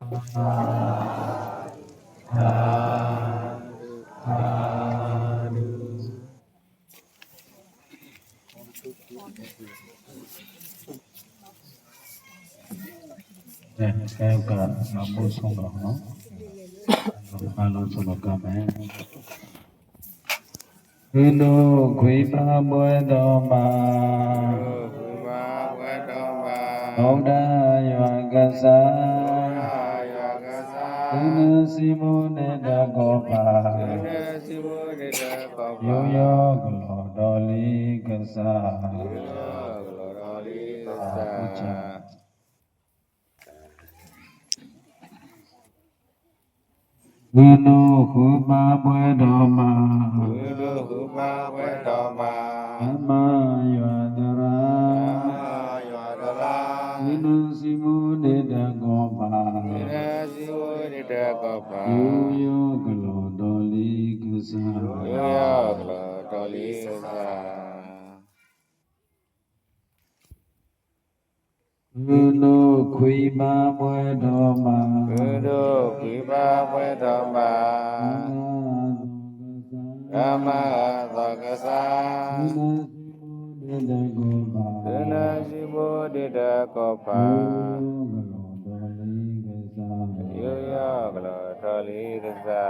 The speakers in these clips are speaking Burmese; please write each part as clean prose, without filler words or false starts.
Saya kan mampu sungguh, no? Kalau sungguh kami. Guru kuiba buedoma, Oda yagasa, Guru simu neda gopa, Yoyo glodoli gasa. Guru kuiba buedoma, Ama yadara, Guru simu neda gopa, Yoyo glodoli gasa. Guru kuiba buedoma, Rama Dhagasa Dana Sibo Dida Kopa Yoya Glotali Gasa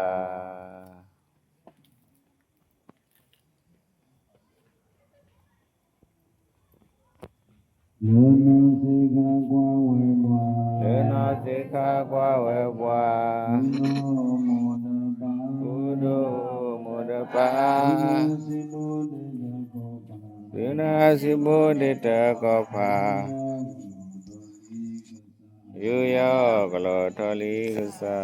Lena Sika Kwa Webwa Udo Mudapa Dina Sibo Dida Kopa Yoya Glotali Gasa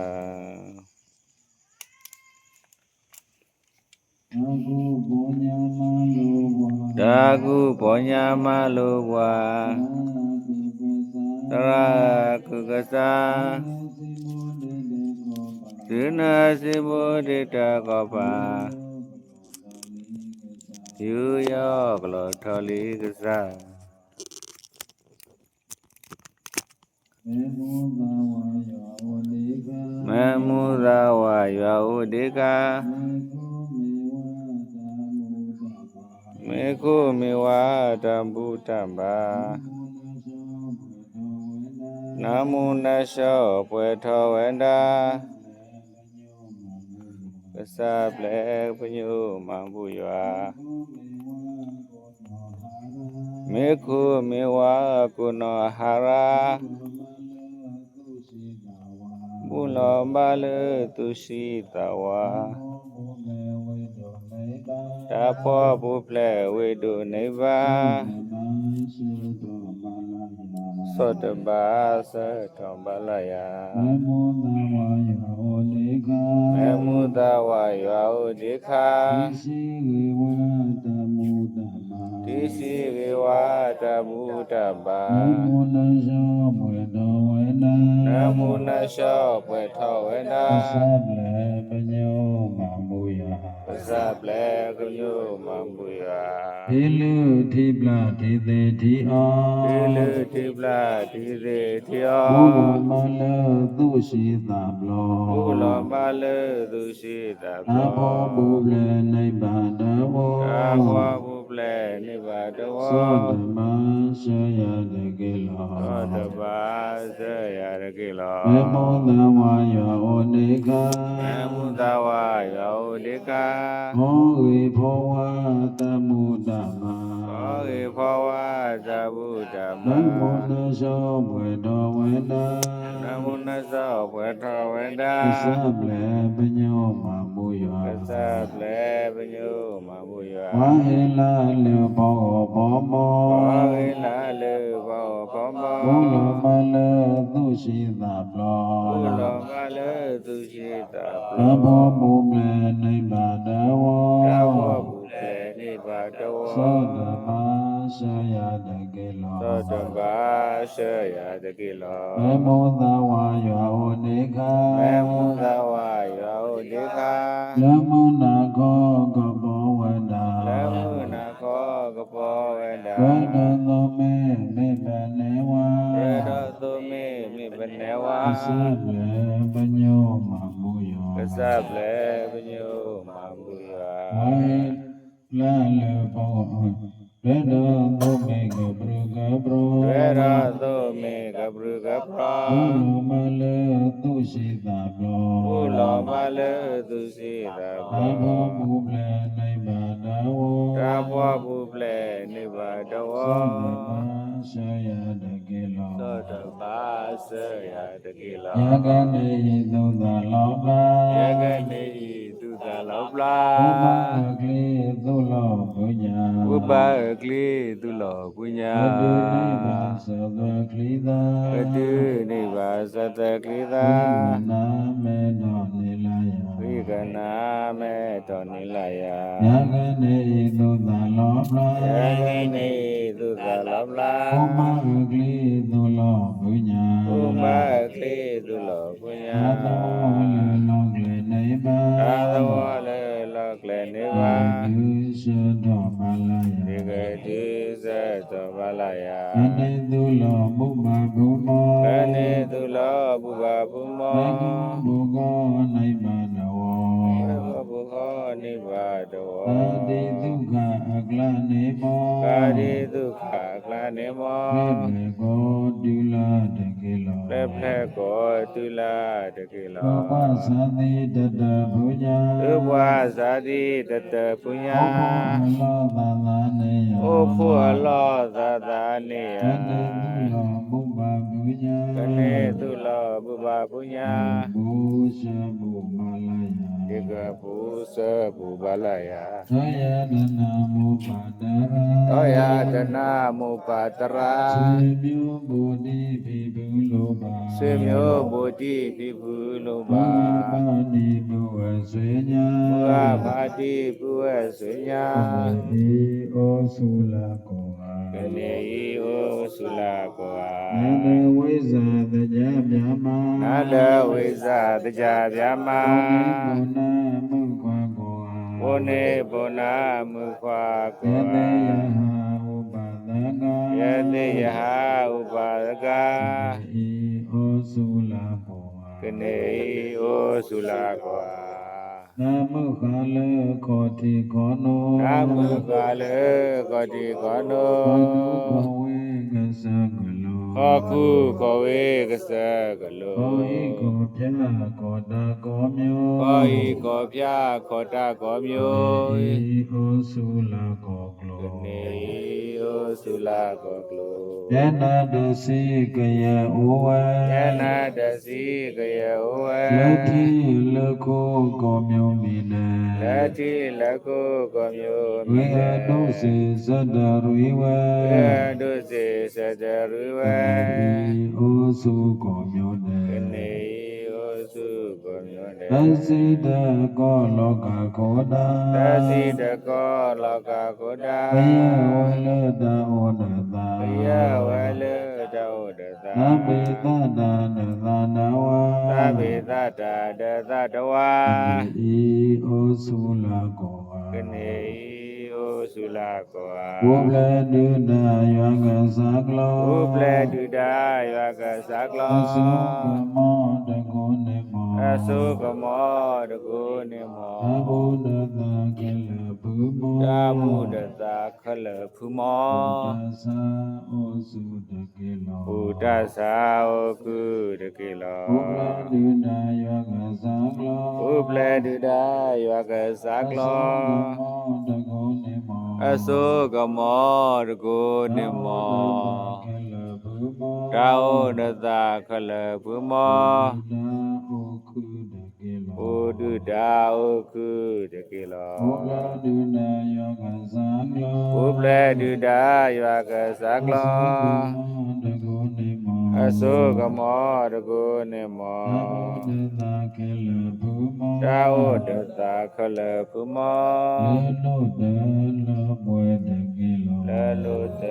Dagu Ponya Malubwa Tara Kugasa Dina Sibo Dida Kopa Yoya Glotali Gasa Memudawa Yaudika Meku Miwa Tambu Tamba Namunasho Pueto Wenda Kasa Blek Penyu Mambuya Meku Miwa Kuno Hara Bulo Bale Tushitawa Tapo Buple Widu Neva Sotaba Satombalaya Memudawa Yaudika Tisi Riwata Mudaba Namunasho Pueto Wenda Sable Kunyu Mambuya Hilu tibla tide tia, Hilu Tibla Tide Tia Bulu mala dushi tablo, Ulo Bale Dushita Apo buble naibadawo, Akwa Buble Nibadawa Sodama shaya degelo, Sotaba Sayaragila Memodawa ya onega, Memudawa Yaudika Hori powa tamudama, Kori Pawa Jabudama Namona shobwe do wena, Namunasa Pueto Wenda Isable benyo mamuya, Kasable Benyu Mabuya Wahila le bo bomo, Wahila Lubo Pombo Bulu mala dushi tablo, Ulo Bale Dushita Apo buble naibadawo, Yabo Buble Nibadawa Sodama shaya degelo, Sotamba Shaya Degila Memodawa ya onega, Memudawa Yaudika Lamuna gogo bo wena, Lamuna Kogapo Wenda Rada me benewa, Reda Tumi Mi Benewa ပလေပညောမမူယော ကစပလေပညုမမူယ ဝိလာလေဘောရေဒသုမေကပရုကပရော ရေရသုမေကပရုကပရာ ဘုလမလေသုရှိတာပလော ဘုလောမလေသူစီရ ဘာ ဘော ဘောမူလေနိဗ္ဗာနဝ တာဘောဘုပလေနိဗ္ဗာတဝ သောတမဆယတကေလော သောတပါစယတကိလော ယကနေသုဒ္ဓလောက ယကနေသူတလောပလာ ဥပကလေသုလောပုညံ ဥပကလေသူလောပုညာ ဝတုနိဗ္ဗာန်သဗ္ဗကလိတာ ဝတုနိဗ္ဗာသတ္တကိသာ ဝိနာမေတောနိလယ ဝိကနာမေတောနိလယ ယကနေသုဒ္ဓလောက ယကနေသူတလောပလာ ဥပကလေသုလောပုညံ ဥပကလေသူလောပုညာ အာသောလေလောကလေနိဗ္ဗာန် အာသဝလေလောကလေနိဗ္ဗာန် ဒုစတောမလယ ဒီကတိဇတောဗလယ အနေသုလောမုမဘုမော အနေသူလောဘုဘာဘုမော ဘေကုဘုကောနိဗ္ဗာနဝော ဘေဘဘုဟောနိဗ္ဗာတဝ သာတိဒုက္ခအကလနေမော ကာရိဒုက္ခကလနေမော ပြေဘေကောတုလာတကေလော လက်ဖက်ကိုတုလာတကိလော သောပသတိတတဘုညာ သုဘဝဇာတိတတပုညာ ဩဘောလောသသာနေယ ဩဖို့အလောသသာနေယ အနေသုလောမုမဘုညာ ကနေသူလောဘုဘာပုညာ ဘုရှဘုမလယ ဒီကဘုသဘုဗလယ သောယတနာမုပါဒရာ သောယတနာမုပါတရာ စေမျိုးဘုဒ္ဓိပိပုလောဘ စေမျိုးဗုဒ္ဓိပိပုလောဘ ဘာပါတိဘဝဆွေညာ ဘုရားဘာတိပုဝေဆွေညာ ဧဩသုလကောဟာ ကနေဤဩသုလာကော နန္ဒဝိဇာတကြမြမ နန္ဒဝိဇာတကြဗျာမ ဘုနာမုခွာကောဟာ ဘုနေဘုနာမုခွာ ယ ကော တေယဟဥပဒက ယတိယဟဥပါဒက ဧဩသုလကောဟာ ကနေဤဩသုလာကော နမုခလခောတိခောနော နာမုကာလေကောတိကောနော ဘဝေကသကလော ဟောကုကောဝေကစကလော ဟောဤကိုပြကောတာကောမျိုး ကောဤကောပြခောတကောမျိုး ဧဩသုလကောကလော ကနေဩသုလာကောကလော ယနာတစီကယဩဝေ ယနာတစီကယေဝေ လက်တိလခောကောမျိုးမိနေ လက်တိလကုကောမျိုး ဝေဟတုစေဇတ္တရိဝေ ဝေဒုစေစတရုဝေ ဩသုကောမျိုးနေ ကနေဩစုကောမျိုးနေ သစိတကောလောကကောတာ သစီတကောလောကကိုတာ ဘယဝလတဩနတာ ဘယဝလတောတသာ သဗ္ဗေတတာနသနာဝါ သဗ္ဗေသတ္တတသတဝါ ဤဩသုလကောဟာ ကနေဩစုလာကော ဘုဗ္ဗလဒုနာယောကသကလော ဥပလေတုတာယောကသကလော အသုကမောတကောနေမော အသုကမောတကုနေမော အဘုဒ္ဓသာကေလဘုမော သာမုဒ္ဒတာခလဖုမော သသာဩစုတကေလော ဘုဒ္ဓသာဝကုတကေလော ဘုဗ္ဗလဒုနာယောကသကလော ဥပလေတုတာယောကသကလော အသုကမောတကောနေမော အသုကမောတကုနေမော ကေလဘုမော တာဝုဒ္ဒတာခလဖုမော ဒါဩခုတကေလော ဘုဒ္ဓတာဝကုတကေလော ဘုဗ္ဗလဒုနာယောကသကလော ဥပလေတုတာယောကသကလော တကောနေမော အသုကမောတကုနေမော အဘုဒ္ဓသာကေလဘုမော တာဝတ္တတာခလဖုမော လေလုတလဘွယ်တကေလော လလုတ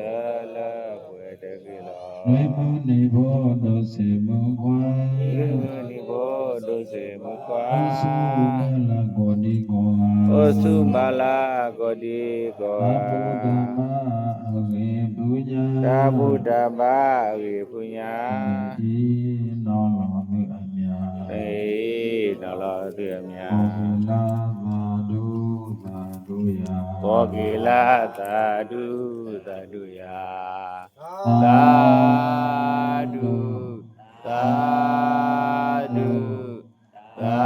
လဘွေတကိလော ဝေမုနိဘောဒုစေမုခွာ ယေနိဘောဒုစေမခွာ အသုမလကောဒီကောဟာ ဩစုမလာကောတိကော အဘုဒ္ဓမအဝေပုညာ သာဗုဒ္ဓဘာဝေပုညာ ဤနောလောမိအမြ လာတိယမြာ ဘောဂေလာသာဒုသာဒုယာ သာဓုသာဓုသာ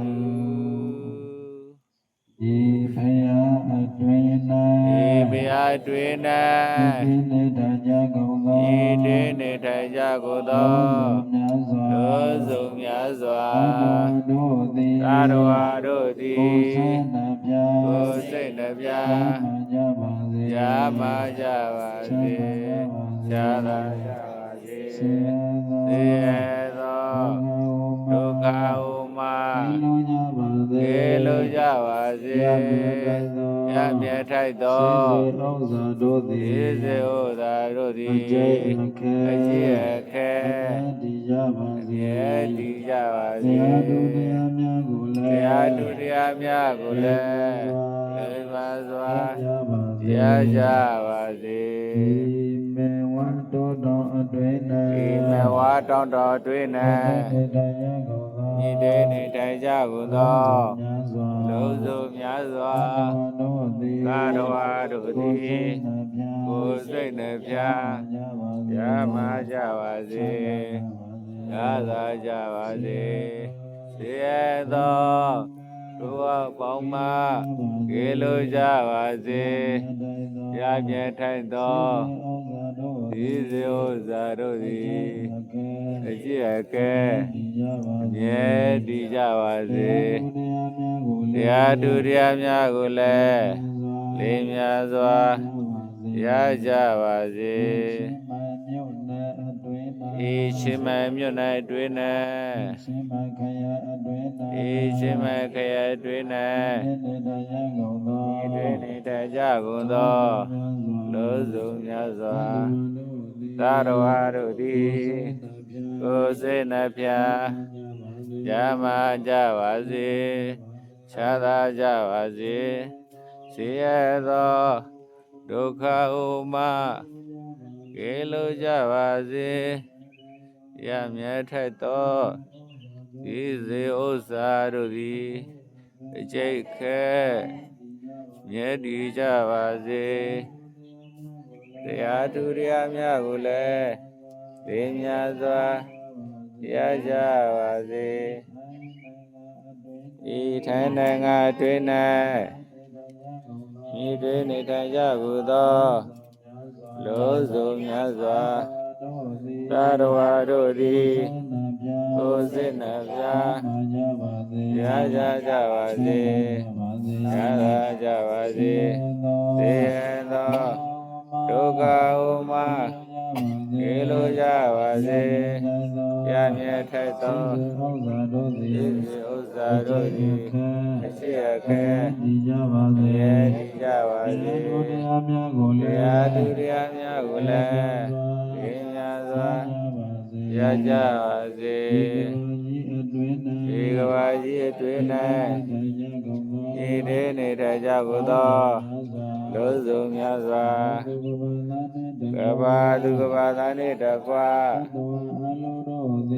ဓု ဤဖယာအတွင်၌ ဤဘုရားတွင်၌ ဤနေတကြကုန်သော ဤတေနေထိုင်ကြကုန်သော များစွာ သောစုံများစွာ တို့သည် သာရဝါတို့သ ကို ည် ယ်ဆန္ဒပြ ကိုယ်စိတ်နှပြ မှကြပါစေ ရမကြပါစေချာသာကြပါစေ ဆင်းရဲသော သေရသောဒုက္ခဥမ လုံးကြပါစေ ကေလိုကြပါစေ ရမြတ်ထိုက်သော ရမြတ်ထိုက်သော စေစေဥစ္စာတို့သည် ဤစေဥသာတို့သည် အကျိတ်အခဲ အကျိတ်အခဲ တည်ကြပါစေ မြဲတည်ကြပါစေ တရားတို့တရားများကိုလည်း တရားသူတရားများကိုလည်းလိမ္မာစွာ ကြပါစေ ရကြပါစေ ဒီမေဝတ္တောတော်အတွင်၌ ဒီမဝါတောင်းတော်တွင်၌ဤတေနေတိုင်ကြကုန်သောလုံးစုံများစွာသာရဝါတို့သည်ကိုယ်စိတ်နှပြရမကြပါစေသာသာကြပါစေစေရသောဒုက္ခပေါင်းမှကေလိုကြပါစေရမြတ်ထိုင်သောဒီစေဥစ္စာတို့သည်အကျင့်အကဲမြဲတည်ကြပါစေတရားသူတရားများကိုလည်းလေးများစွာရကြပါစေဤရှင်မမြို့၌အတွင်း၌ဤရှင်မခရအတွင်း၌ဤတွင်နေတကြကုန်သောလုံးစုံများစွာသာရဝါတို့သည်ကိုယ်စိတ်နှပြရမကြပါစေချမ်းသာကြပါစေစေရသောဒုက္ခဥမကေလိုကြပါစေရမြတ်ထိုက်သောဤစေဥစ္စာတို့သည်အကျိတ်ခဲမြဲတည်ကြပါစေတရားသူတရားများကိုလည်းလေးများစွာရကြပါစေဤထိုင်နိုင်ငံတွင်၌ဤတွင်နေထိုင်ကြကုန်သောလုံးစုံများစွာသာရဝါတို့သည်ကိုယ်စိတ်နှပြရကြပါစေရသာကြပါစေသေရသောဒုက္ခဥမကေလိုကြပါစေရမြတ်ထိုက်သောဤဥစ္စာတို့သည်အရှိအခဲဒီကြပါစေ မြဲတည်ကြပါစေ တရားများကိုလ တ ည်း ရားသူတရားများကိုလည်းပြင်းများစွာရကြပါစေ ဒီကဘာကြီးအတွင်၌ ဤတေနေတကြကုန်သောလုံးစုံများစွာကဘာသူကဘာသာနှင့်တကွာ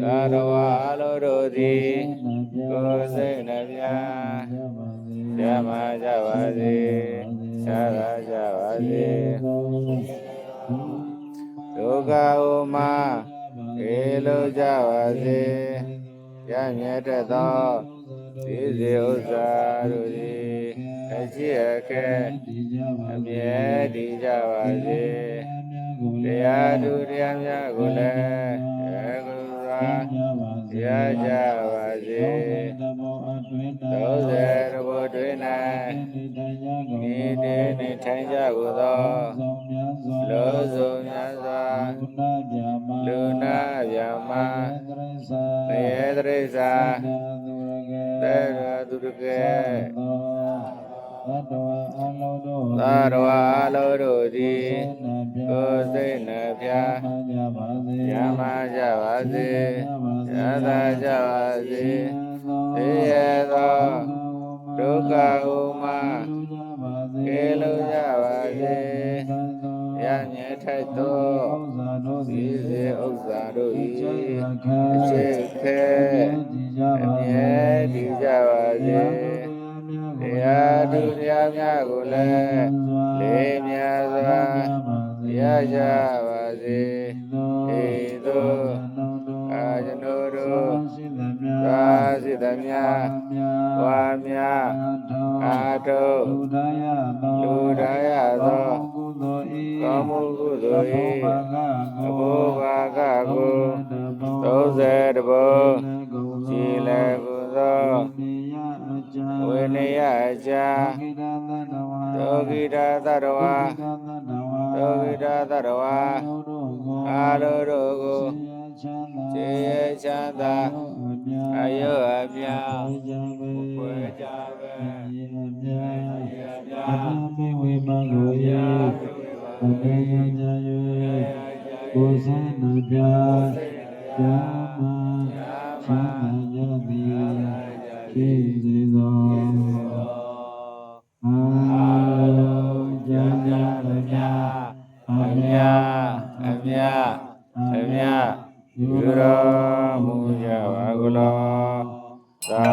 သာရဝါအလိုတို့သည်ကိုယ်စိတ်နှပြရမကြပါစေချမ်းသာကြပါစေဒုက္ခဥမကေလိုကြပါစေရမြတ်သောဒီစေဥစ္စာတို့သည်အရှိအခဲအမြဲတည်ကြပါစေတရားသူတရားများကိုလည်းကုသာရကြပါစေသောစေတဘောတွင်၌ဤတေနေထိုင်ကြကုန်သောလုံးစုံများစွာလူနာဗျာမသေတရိစ္ဆာသေရသူတကယ်သာရဝါအလိုတို့သည်ကိုယ်စိတ်နှပြရမကြပါစေရသာကြပါစေသေရသောဒုက္ခဥမကေလိုကြပါစေရမြတ်ထိုက်သောဒီစေဥစ္စာတို့၏အရှိခဲအမြ မြဝါမြအာထု လူတိုင်းရသောကောမှုကုသိုလ်ဤအဘောဘာကကို30 ဘုံရှိလေကုန်သောဝိနည်းအကြာသောကိတာသတ္တဝါအာလောတို့ကိုခြေချမ်းသာအယုအမြဝေကြပဲအမြဝေမကို၏အပေယကြ၍ကိုယ်စံနှပြဓမ္မချမ်းသာကြသည်ဖြစ်စေသောအာကြံကြမြအမြယူတော်မူကြပါကုလောသာ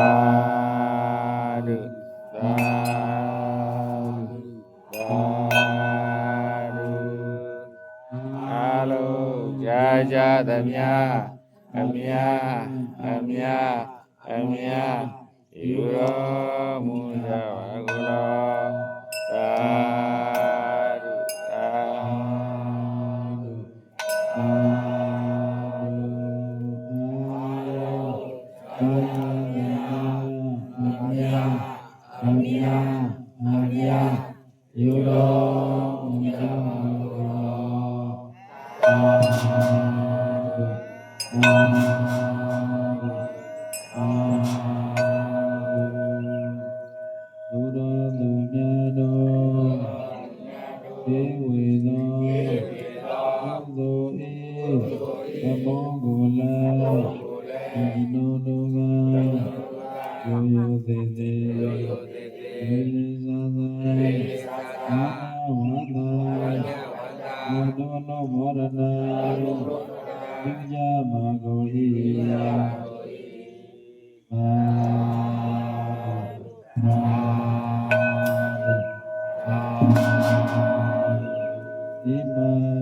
ဓုသာဓုအလုံးကြသမျှအမြယူတော်မူကြပါကုလောသာဓုသာယူတော်မူကြပါကုလောသူတော်သူမြတ်တော်ဧဝေသောသို့၏သဘောကိုလည်းအနောတို့ကယောသေးသေးဝိလိသာသာဝါဒမောတောမောရဏသင်္ကြမကို၏ဒီမ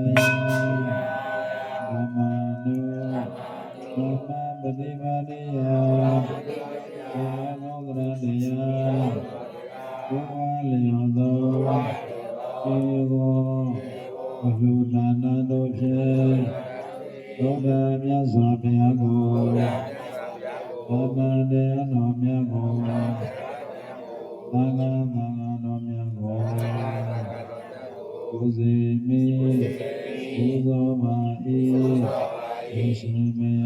ယဓမ္မနုသမ္မာပฏิပါဒိယသေနောသရတရားဘုရားလျော်သောဧကောဘုဒါနတို့ဖြင့်ဘုရားမြတ်စွာဘုရားကိုသမ္မာတရားတော်မြတ်ကိုသံဃာတော်မြတ်ကိုကိုစေမိဘုသောမာဤယေရှုမယ